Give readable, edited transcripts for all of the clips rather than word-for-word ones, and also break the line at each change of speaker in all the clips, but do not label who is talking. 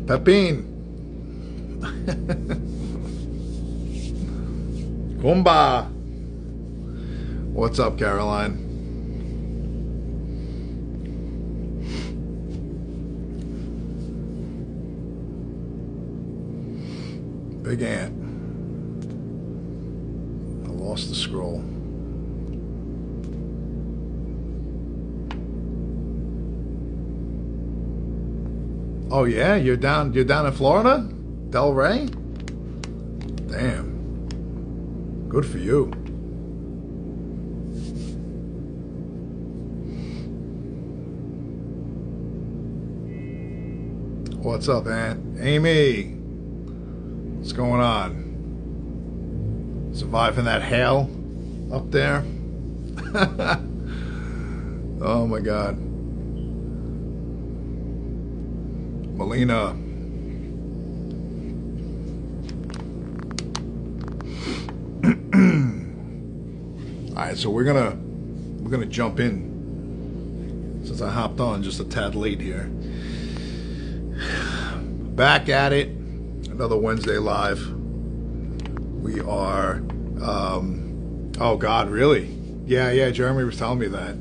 Pepin. Kumba. What's up, Caroline? Big Ant. I lost the scroll. Oh yeah, you're down in Florida? Delray? Damn. Good for you. What's up, Aunt? Amy. What's going on? Surviving that hail up there? Oh my God. Melina. All right, so we're gonna jump in since I hopped on just a tad late here. Back at it, another Wednesday live. We are, oh God, really? Yeah, Jeremy was telling me that.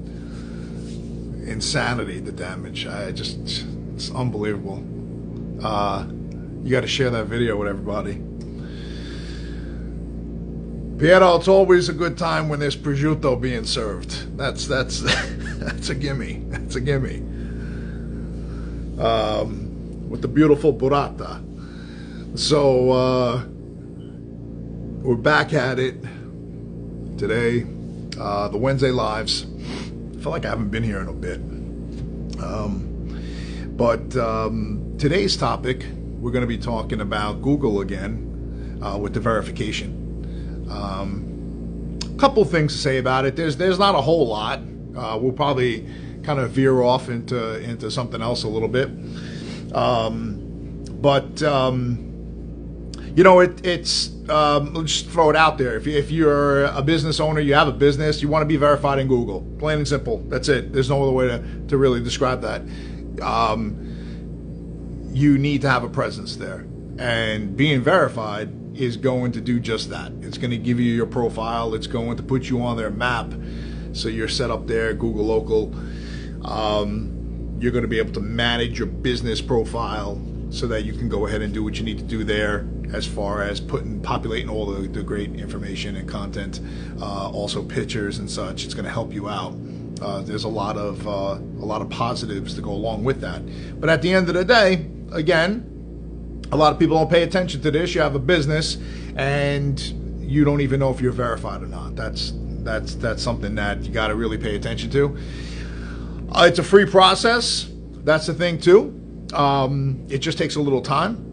Insanity, the damage. It's unbelievable. You got to share that video with everybody. Piero, it's always a good time when there's prosciutto being served. That's that's a gimme. That's a gimme. With the beautiful burrata. So we're back at it today. The Wednesday lives. I feel like I haven't been here in a bit. But today's topic, we're going to be talking about Google again with the verification. Couple things to say about it. There's not a whole lot. We'll probably kind of veer off into something else a little bit. But you know, it's let's just throw it out there. If you're a business owner, you have a business, you want to be verified in Google. Plain and simple. That's it. There's no other way to really describe that. You need to have a presence there. And being verified is going to do just that. It's going to give you your profile. It's going to put you on their map. So you're set up there, Google Local. You're going to be able to manage your business profile so that you can go ahead and do what you need to do there as far as populating all the great information and content, also pictures and such. It's going to help you out. There's a lot of positives to go along with that. But at the end of the day, again, a lot of people don't pay attention to this. You have a business and you don't even know if you're verified or not. That's something that you got to really pay attention to. It's a free process. That's the thing too. It just takes a little time.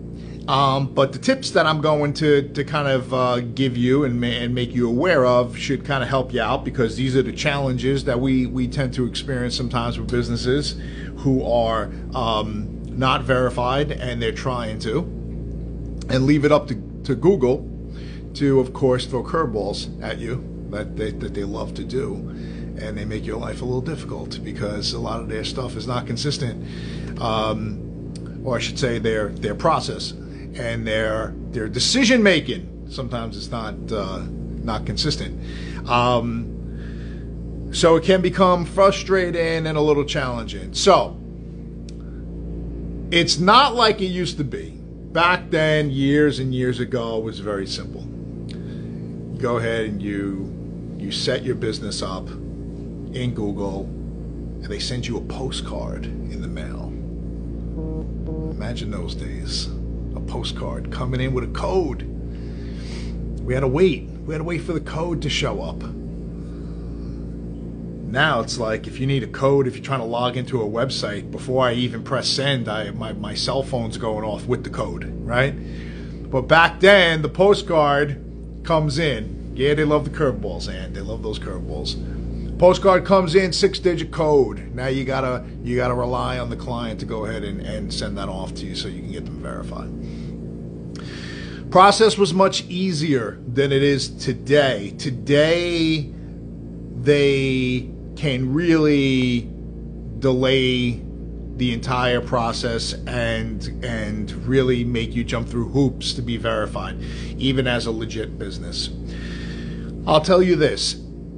But the tips that I'm going to kind of give you and make you aware of should kind of help you out, because these are the challenges that we tend to experience sometimes with businesses who are not verified and they're trying to, and leave it up to Google to, of course, throw curveballs at you that they love to do, and they make your life a little difficult because a lot of their stuff is not consistent, or I should say their process and their decision making. Sometimes it's not consistent, so it can become frustrating and a little challenging. So it's not like it used to be. Back then, years and years ago, it was very simple. You go ahead and you set your business up in Google, and they send you a postcard in the mail. Imagine those days. A postcard coming in with a code. We had to wait. We had to wait for the code to show up. Now it's like, if you need a code, if you're trying to log into a website, before I even press send, my cell phone's going off with the code, right? But back then, the postcard comes in. Yeah, they love the curveballs, and they love those curveballs. Postcard comes in, 6-digit code. Now you gotta rely on the client to go ahead and send that off to you so you can get them verified. Process was much easier than it is today. Today, they can really delay the entire process and really make you jump through hoops to be verified, even as a legit business. I'll tell you this,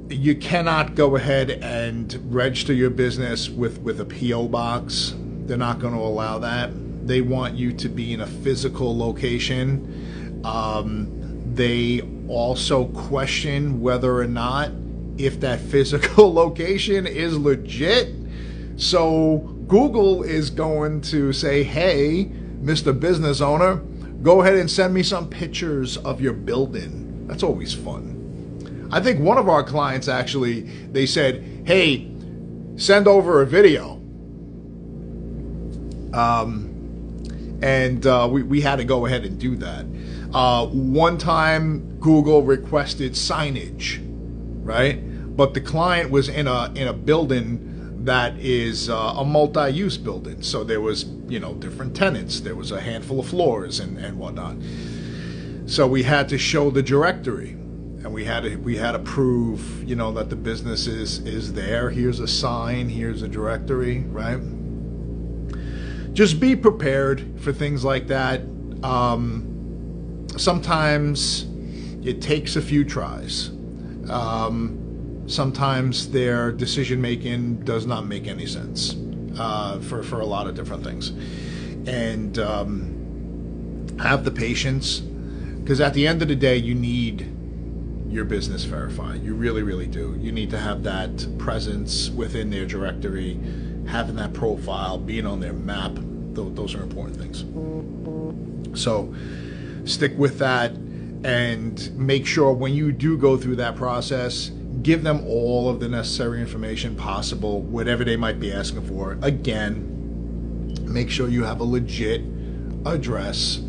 you cannot go ahead and register your business with a PO box. They're not going to allow that. They want you to be in a physical location. They also question whether or not if that physical location is legit. So Google is going to say, hey, Mr. Business Owner, go ahead and send me some pictures of your building. That's always fun. I think one of our clients actually, they said, hey, send over a video. We had to go ahead and do that. One time Google requested signage, right? But the client was in a building that is a multi-use building. So there was, different tenants. There was a handful of floors and whatnot. So we had to show the directory. And we had to prove, that the business is there. Here's a sign. Here's a directory, right? Just be prepared for things like that. Sometimes it takes a few tries. Sometimes their decision making does not make any sense for a lot of different things. And have the patience, because at the end of the day, you need your business verified. You really, really do. You need to have that presence within their directory, having that profile, being on their map. Those are important things. So stick with that and make sure when you do go through that process, give them all of the necessary information possible, whatever they might be asking for. Again, make sure you have a legit address.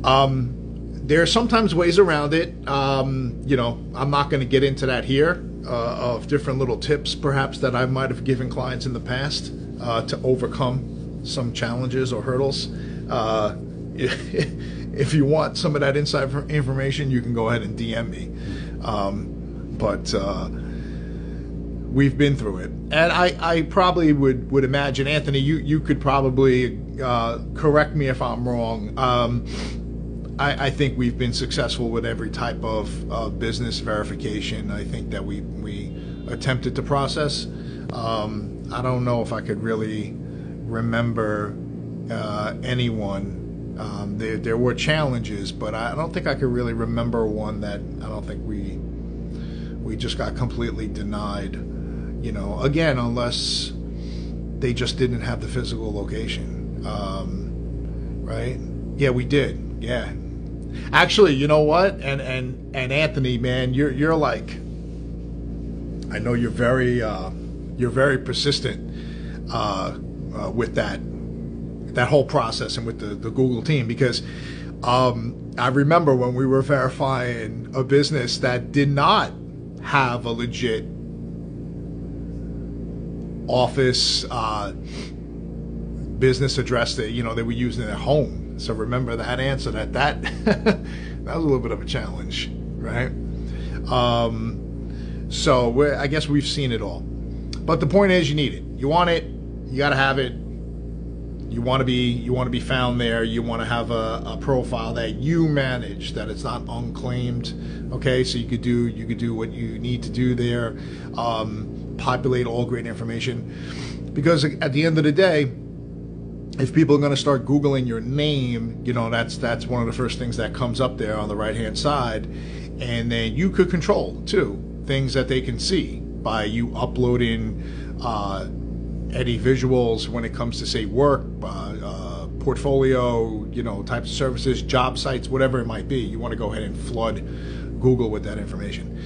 There are sometimes ways around it. I'm not going to get into that here, of different little tips perhaps that I might have given clients in the past to overcome some challenges or hurdles. If you want some of that inside information, you can go ahead and DM me. But we've been through it. And I probably would imagine, Anthony, you could probably correct me if I'm wrong. I think we've been successful with every type of business verification. I think that we attempted to process. I don't know if I could really remember anyone. There were challenges, but I don't think I could really remember one that I don't think we just got completely denied. Again, unless they just didn't have the physical location, right? Yeah, we did. Yeah. Actually, you know what? And Anthony, man, you're like, I know you're very persistent with that whole process and with the Google team, because I remember when we were verifying a business that did not have a legit office business address that they were using at home. So remember that answer that that was a little bit of a challenge, right? So I guess we've seen it all. But the point is, you need it. You want it. You got to have it. You want to be found there. You want to have a profile that you manage, that it's not unclaimed. Okay, so you could do what you need to do there. Populate all great information, because at the end of the day, if people are going to start Googling your name, that's one of the first things that comes up there on the right-hand side. And then you could control, too, things that they can see by you uploading any visuals when it comes to, say, work, portfolio, types of services, job sites, whatever it might be. You want to go ahead and flood Google with that information.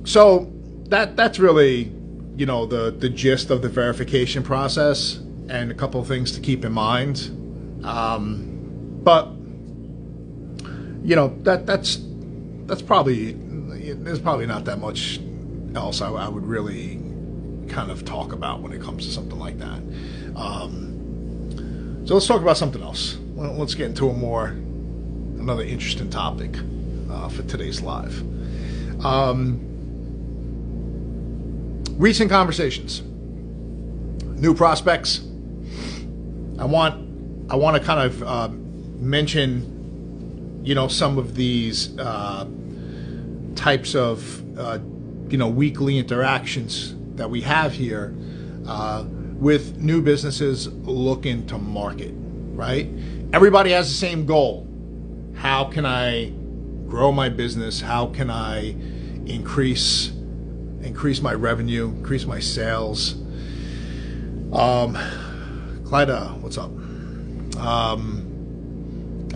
So that's really the gist of the verification process, and a couple of things to keep in mind. But that's probably, there's probably not that much else I would really kind of talk about when it comes to something like that. So let's talk about something else. Well, let's get into another interesting topic for today's live. Recent conversations. New prospects. I want to kind of mention, some of these types of, weekly interactions that we have here with new businesses looking to market, right? Everybody has the same goal. How can I grow my business? How can I increase my revenue, increase my sales? Clyda, what's up?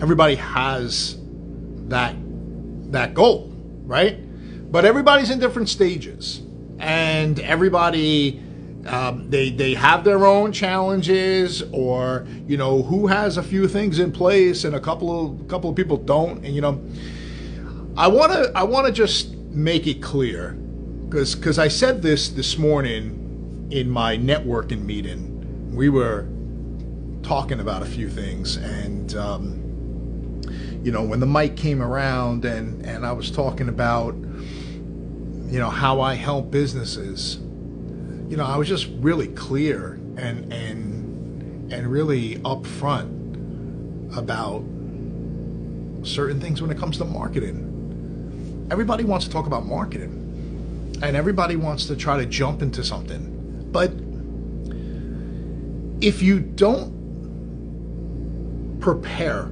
Everybody has that goal, right? But everybody's in different stages, and everybody they have their own challenges, or who has a few things in place and a couple of people don't. And I want to just make it clear, because I said this morning in my networking meeting. We were talking about a few things, and when the mic came around and I was talking about how I help businesses, I was just really clear and really upfront about certain things when it comes to marketing. Everybody wants to talk about marketing, and everybody wants to try to jump into something, but if you don't prepare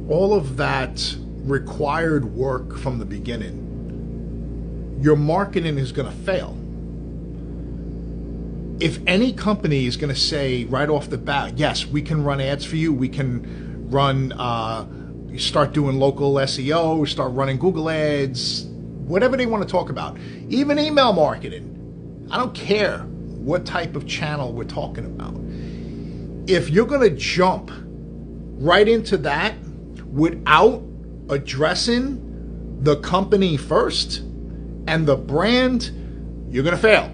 all of that required work from the beginning, your marketing is going to fail. If any company is going to say right off the bat, yes, we can run ads for you, we can run, start doing local SEO, start running Google ads, whatever they want to talk about, even email marketing. I don't care what type of channel we're talking about. If you're going to jump right into that without addressing the company first and the brand, you're going to fail.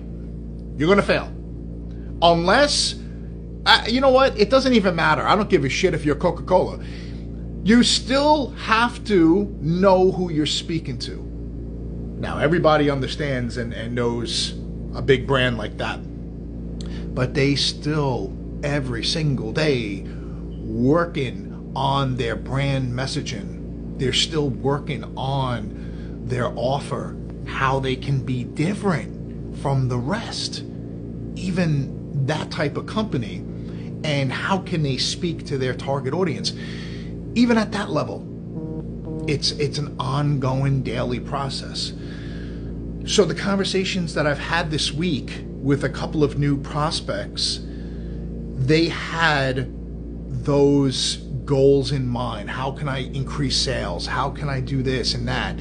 You're going to fail. Unless, you know what? It doesn't even matter. I don't give a shit if you're Coca-Cola. You still have to know who you're speaking to. Now, everybody understands and knows a big brand like that, but they still every single day working on their brand messaging. They're still working on their offer, how they can be different from the rest, even that type of company, and how can they speak to their target audience. Even at that level, it's an ongoing daily process. So the conversations that I've had this week with a couple of new prospects, they had those goals in mind. How can I increase sales? How can I do this and that?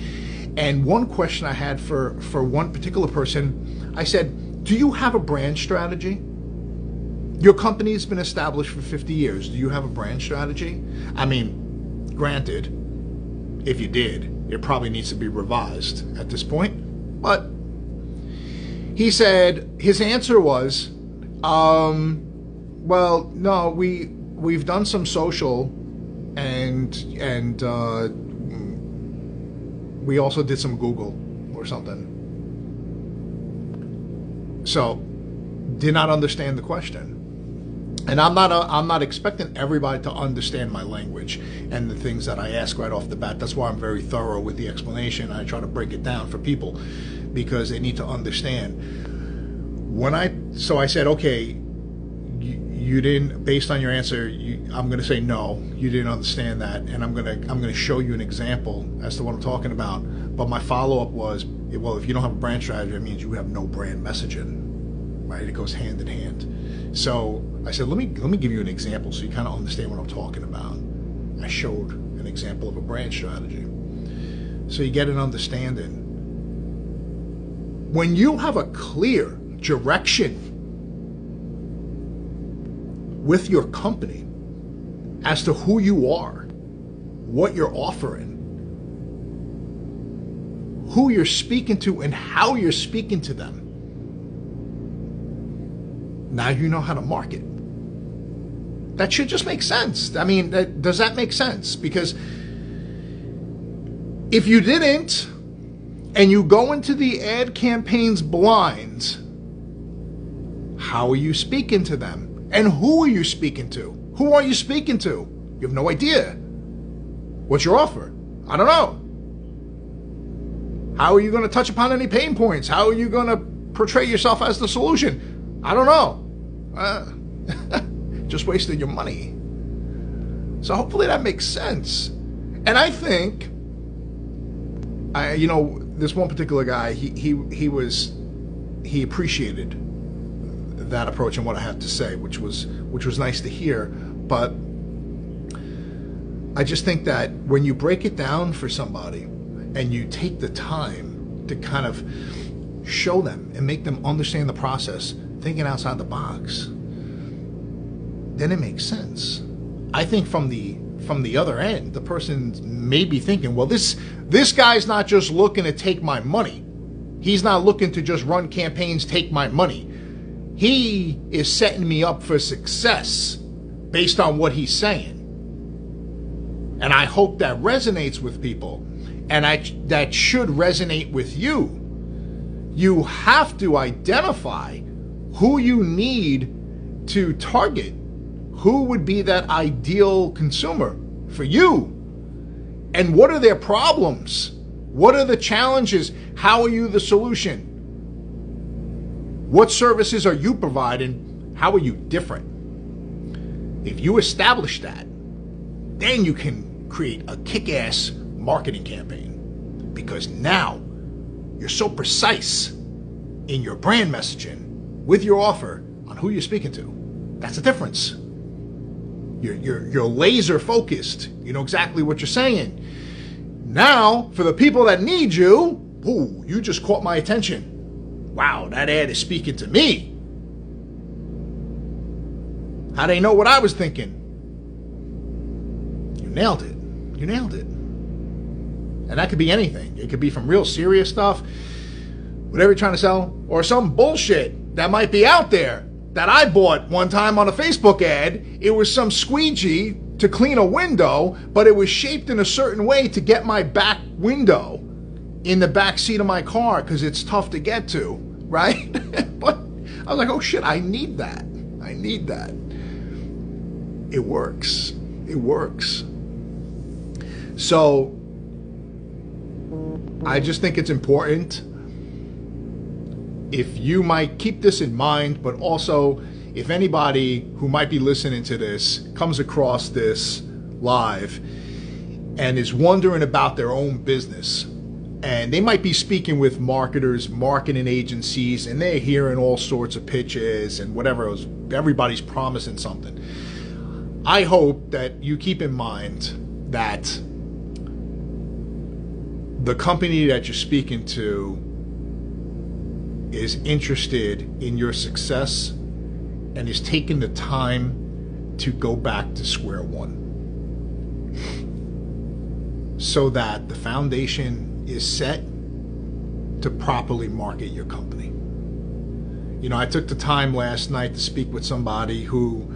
And one question I had for one particular person, I said, do you have a brand strategy? Your company's been established for 50 years. Do you have a brand strategy? I mean, granted, if you did, it probably needs to be revised at this point. But he said, his answer was, well, no, we've done some social, and we also did some Google or something. So, did not understand the question. And I'm not expecting everybody to understand my language and the things that I ask right off the bat. That's why I'm very thorough with the explanation. I try to break it down for people because they need to understand. So I said, okay, you didn't, based on your answer, I'm going to say no, you didn't understand that, and I'm going to show you an example as to what I'm talking about. But my follow-up was, well, if you don't have a brand strategy, it means you have no brand messaging, right? It goes hand in hand. So I said, let me give you an example so you kind of understand what I'm talking about. I showed an example of a brand strategy, so you get an understanding. When you have a clear direction with your company as to who you are, what you're offering, who you're speaking to, and how you're speaking to them, now you know how to market. That should just make sense. I mean, does that make sense? Because if you didn't, and you go into the ad campaigns blind, How are you speaking to them? And who are you speaking to? Who are you speaking to? You have no idea. What's your offer? I don't know. How are you going to touch upon any pain points? How are you going to portray yourself as the solution? I don't know. Just wasted your money. So hopefully that makes sense. And I think, this one particular guy, he appreciated that approach and what I have to say, which was nice to hear. But I just think that when you break it down for somebody and you take the time to kind of show them and make them understand the process, thinking outside the box, then it makes sense. I think from the other end, the person may be thinking, well, this guy's not just looking to take my money. He's not looking to just run campaigns, take my money. He is setting me up for success based on what he's saying. And I hope that resonates with people. And that should resonate with you. You have to identify who you need to target. Who would be that ideal consumer for you? And what are their problems? What are the challenges? How are you the solution? What services are you providing? How are you different? If you establish that, then you can create a kick-ass marketing campaign, because now you're so precise in your brand messaging with your offer on who you're speaking to. That's the difference. You're laser focused. You know exactly what you're saying. Now, for the people that need you, ooh, you just caught my attention. Wow, that ad is speaking to me. How they know what I was thinking? You nailed it. You nailed it. And that could be anything. It could be from real serious stuff, whatever you're trying to sell, or some bullshit that might be out there that I bought one time on a Facebook ad. It was some squeegee to clean a window, but it was shaped in a certain way to get my back window in the back seat of my car because it's tough to get to, right? But I was like, oh shit, I need that. I need that. It works. It works. So I just think it's important, if you might keep this in mind, but also if anybody who might be listening to this comes across this live and is wondering about their own business, and they might be speaking with marketers, marketing agencies, and they're hearing all sorts of pitches and whatever else, everybody's promising something. I hope that you keep in mind that the company that you're speaking to is interested in your success and is taking the time to go back to square one so that the foundation is set to properly market your company. You know, I took the time last night to speak with somebody who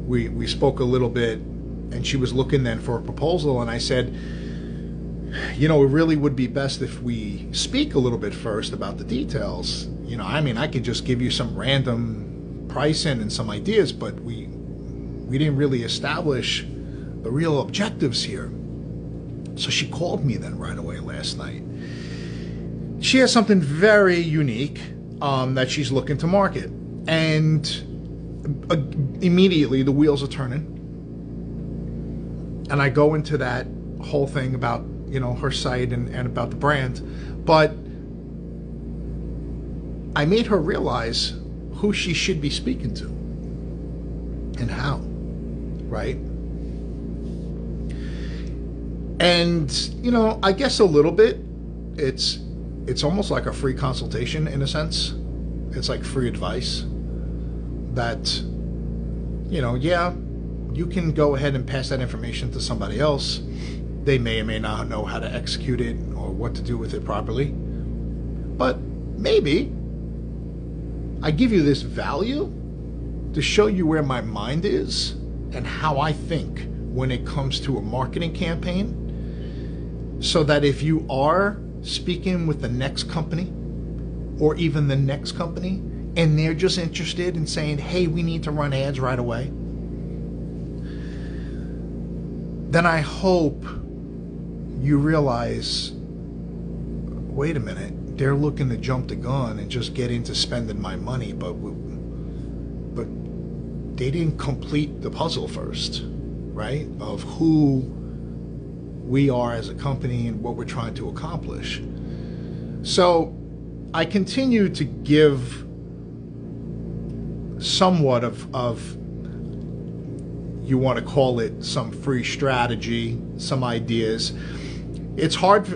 we spoke a little bit, and she was looking then for a proposal, and I said, you know, it really would be best if we speak a little bit first about the details. You know, I mean, I could just give you some random pricing and some ideas, but we didn't really establish the real objectives here. So she called me then right away last night. She has something very unique that she's looking to market. And immediately the wheels are turning. And I go into that whole thing about, you know, her site and about the brand. But I made her realize who she should be speaking to and how, right? And, you know, I guess a little bit, it's almost like a free consultation in a sense. It's like free advice that, you know, yeah, you can go ahead and pass that information to somebody else. They may or may not know how to execute it or what to do with it properly. But maybe I give you this value to show you where my mind is and how I think when it comes to a marketing campaign, so that if you are speaking with the next company or even the next company, and they're just interested in saying, hey, we need to run ads right away, then I hope you realize, wait a minute, they're looking to jump the gun and just get into spending my money, but they didn't complete the puzzle first, right? Of who we are as a company and what we're trying to accomplish. So I continue to give somewhat of you want to call it some free strategy, some ideas. It's hard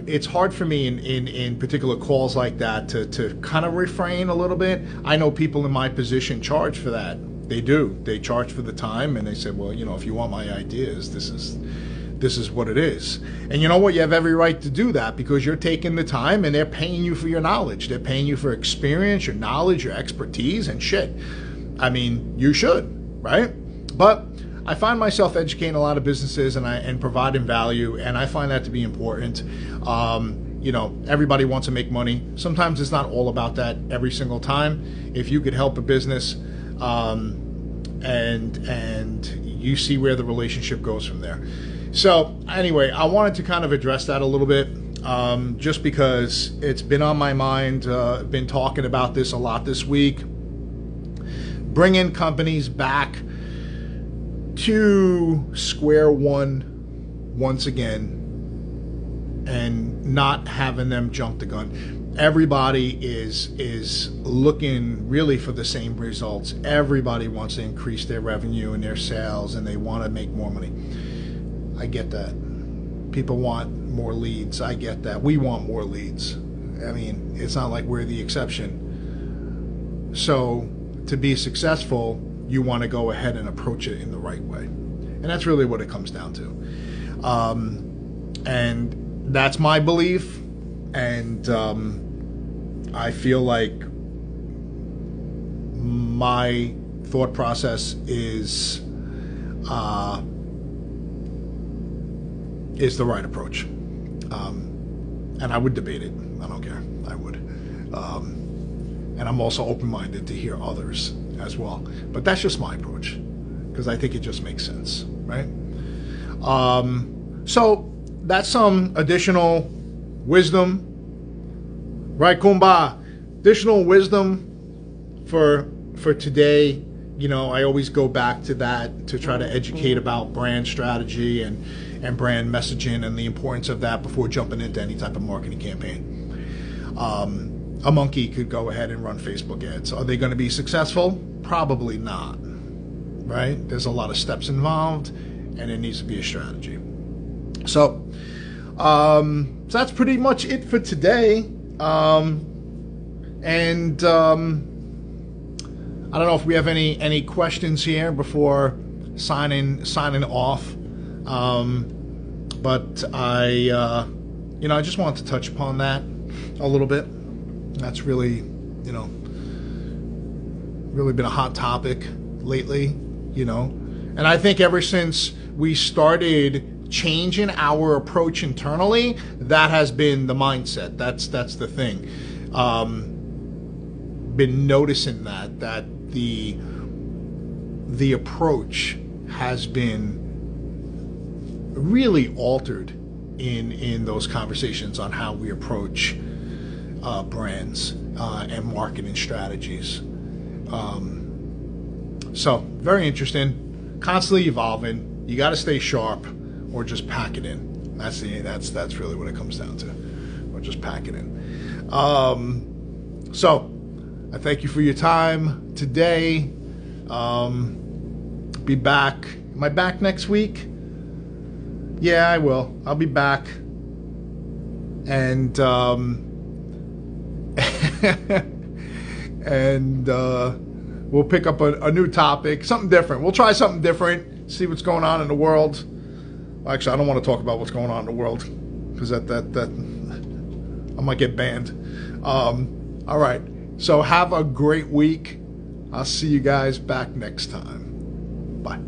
for me in particular calls like that to kind of refrain a little bit. I know people in my position charge for that. They do. They charge for the time, and they say, well, if you want my ideas, this is what it is. And you know what? You have every right to do that because you're taking the time and they're paying you for your knowledge. They're paying you for experience, your knowledge, your expertise, and shit. I mean, you should, right? But I find myself educating a lot of businesses and providing value, and I find that to be important. Everybody wants to make money. Sometimes it's not all about that every single time. If you could help a business, and you see where the relationship goes from there. So anyway, I wanted to kind of address that a little bit, just because it's been on my mind. Been talking about this a lot this week. Bringing companies back to square one once again, and not having them jump the gun. Everybody is looking really for the same results. Everybody wants to increase their revenue and their sales, and they want to make more money. I get that. People want more leads. I get that. We want more leads. I mean, it's not like we're the exception. So to be successful, you want to go ahead and approach it in the right way. And that's really what it comes down to. And that's my belief. And I feel like my thought process is the right approach. And I would debate it. I don't care. I would. And I'm also open-minded to hear others as well. But that's just my approach, because I think it just makes sense, right? So that's some additional wisdom, right, Kumba? Additional wisdom for today. I always go back to that to try to educate about brand strategy and brand messaging and the importance of that before jumping into any type of marketing campaign. A monkey could go ahead and run Facebook ads. Are they going to be successful? Probably not, right? There's a lot of steps involved, and it needs to be a strategy. So that's pretty much it for today. I don't know if we have any questions here before signing off. But I just wanted to touch upon that a little bit. That's really been a hot topic lately, And I think ever since we started changing our approach internally, that has been the mindset. That's the thing. Been noticing that the approach has been really altered in those conversations on how we approach brands and marketing strategies. So very interesting, constantly evolving. You got to stay sharp, or just pack it in. That's really what it comes down to, or just pack it in. So I thank you for your time today. Be back. Am I back next week? Yeah, I will. I'll be back. And we'll pick up a new topic, something different. We'll try something different, see what's going on in the world. Actually, I don't want to talk about what's going on in the world, because that I might get banned. All right. So have a great week. I'll see you guys back next time. Bye.